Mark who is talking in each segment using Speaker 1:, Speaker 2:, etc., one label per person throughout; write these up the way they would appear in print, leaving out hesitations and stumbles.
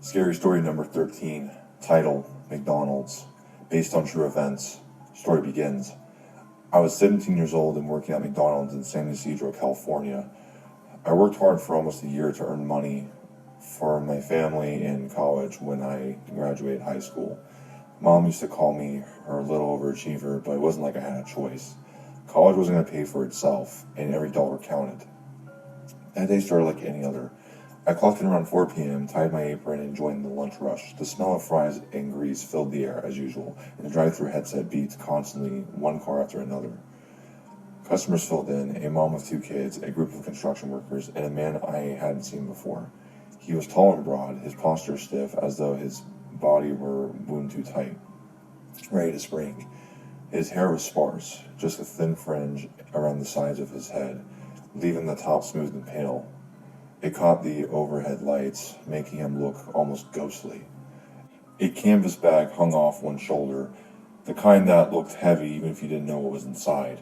Speaker 1: Scary story number 13, title, McDonald's, based on true events. Story begins. I was 17 years old and working at McDonald's in San Ysidro, California. I worked hard for almost a year to earn money for my family in college when I graduated high school. Mom used to call me her little overachiever, but it wasn't like I had a choice. College wasn't going to pay for itself, and every dollar counted. That day started like any other. I clocked in around 4 p.m., tied my apron, and joined the lunch rush. The smell of fries and grease filled the air, as usual, and the drive-thru headset beat constantly, one car after another. Customers filled in, a mom with 2 kids, a group of construction workers, and a man I hadn't seen before. He was tall and broad, his posture stiff, as though his body were wound too tight, ready to spring. His hair was sparse, just a thin fringe around the sides of his head, leaving the top smooth and pale. It caught the overhead lights, making him look almost ghostly. A canvas bag hung off one shoulder, the kind that looked heavy even if you didn't know what was inside.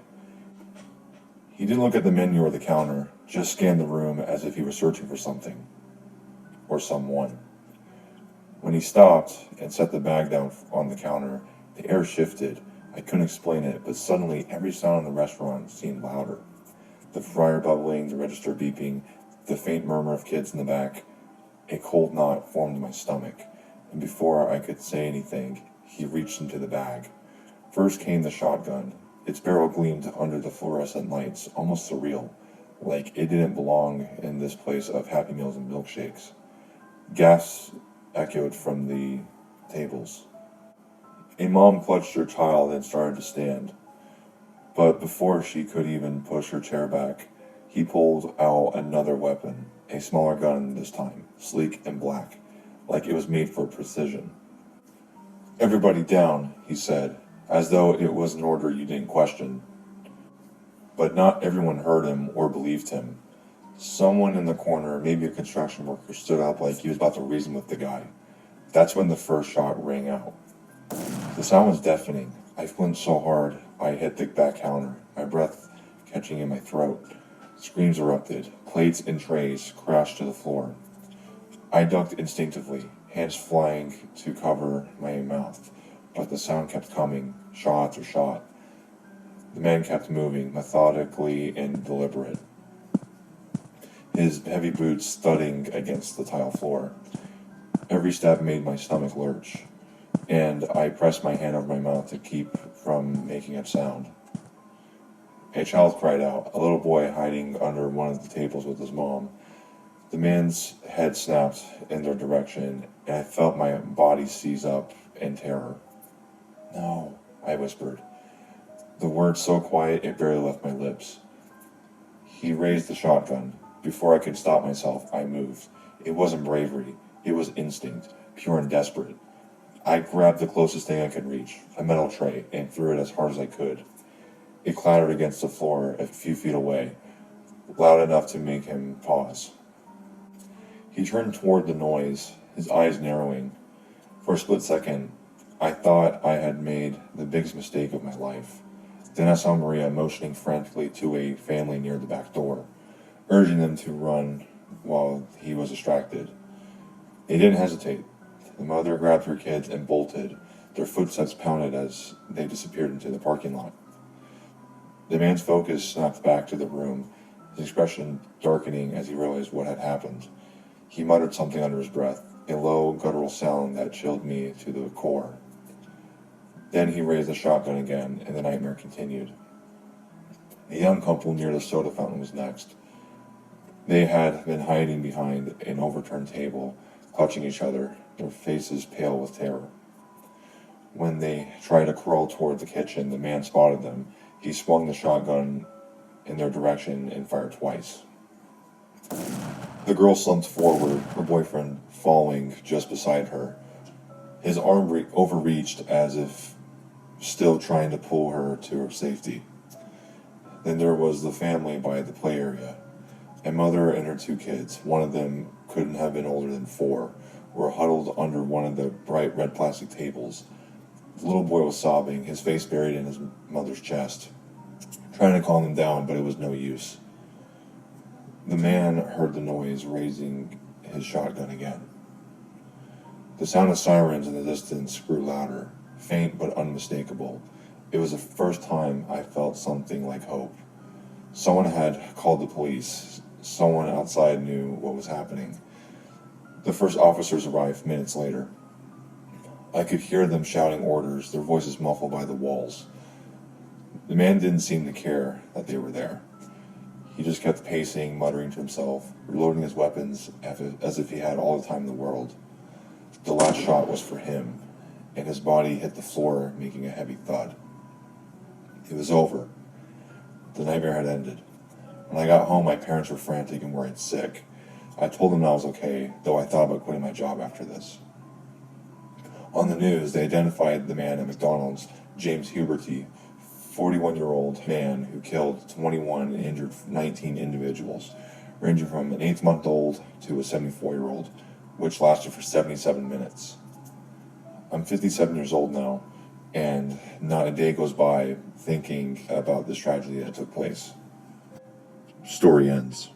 Speaker 1: He didn't look at the menu or the counter, just scanned the room as if he were searching for something. Or someone. When he stopped and set the bag down on the counter, the air shifted. I couldn't explain it, but suddenly every sound in the restaurant seemed louder. The fryer bubbling, the register beeping, the faint murmur of kids in the back. A cold knot formed in my stomach, and before I could say anything, he reached into the bag. First came the shotgun. Its barrel gleamed under the fluorescent lights, almost surreal, like it didn't belong in this place of Happy Meals and milkshakes. Gasps echoed from the tables. A mom clutched her child and started to stand. But before she could even push her chair back, he pulled out another weapon, a smaller gun this time, sleek and black, like it was made for precision. "Everybody down," he said, as though it was an order you didn't question. But not everyone heard him or believed him. Someone in the corner, maybe a construction worker, stood up like he was about to reason with the guy. That's when the first shot rang out. The sound was deafening. I flinched so hard I hit the back counter, my breath catching in my throat. Screams erupted. Plates and trays crashed to the floor. I ducked instinctively, hands flying to cover my mouth, but the sound kept coming, shot after shot. The man kept moving, methodically and deliberate, his heavy boots thudding against the tile floor. Every step made my stomach lurch, and I pressed my hand over my mouth to keep from making a sound. A child cried out, a little boy hiding under one of the tables with his mom. The man's head snapped in their direction, and I felt my body seize up in terror. "No," I whispered. The word so quiet it barely left my lips. He raised the shotgun. Before I could stop myself, I moved. It wasn't bravery. It was instinct, pure and desperate. I grabbed the closest thing I could reach, a metal tray, and threw it as hard as I could. It clattered against the floor a few feet away, loud enough to make him pause. He turned toward the noise, his eyes narrowing. For a split second, I thought I had made the biggest mistake of my life. Then I saw Maria motioning frantically to a family near the back door, urging them to run while he was distracted. They didn't hesitate. The mother grabbed her kids and bolted. Their footsteps pounded as they disappeared into the parking lot. The man's focus snapped back to the room, his expression darkening as he realized what had happened. He muttered something under his breath, a low, guttural sound that chilled me to the core. Then he raised the shotgun again, and the nightmare continued. A young couple near the soda fountain was next. They had been hiding behind an overturned table, clutching each other, their faces pale with terror. When they tried to crawl toward the kitchen, the man spotted them. He swung the shotgun in their direction and fired twice. The girl slumped forward, her boyfriend falling just beside her. His arm overreached as if still trying to pull her to her safety. Then there was the family by the play area. A mother and her 2 kids, one of them couldn't have been older than 4, were huddled under one of the bright red plastic tables. The little boy was sobbing, his face buried in his mother's chest, trying to calm him down, but it was no use. The man heard the noise, raising his shotgun again. The sound of sirens in the distance grew louder, faint but unmistakable. It was the first time I felt something like hope. Someone had called the police. Someone outside knew what was happening. The first officers arrived minutes later. I could hear them shouting orders, their voices muffled by the walls. The man didn't seem to care that they were there. He just kept pacing, muttering to himself, reloading his weapons as if he had all the time in the world. The last shot was for him, and his body hit the floor, making a heavy thud. It was over. The nightmare had ended. When I got home, my parents were frantic and worried sick. I told them I was okay, though I thought about quitting my job after this. On the news, they identified the man at McDonald's, James Huberty, 41-year-old man who killed 21 and injured 19 individuals, ranging from an 8-month-old to a 74-year-old, which lasted for 77 minutes. I'm 57 years old now, and not a day goes by thinking about this tragedy that took place. Story ends.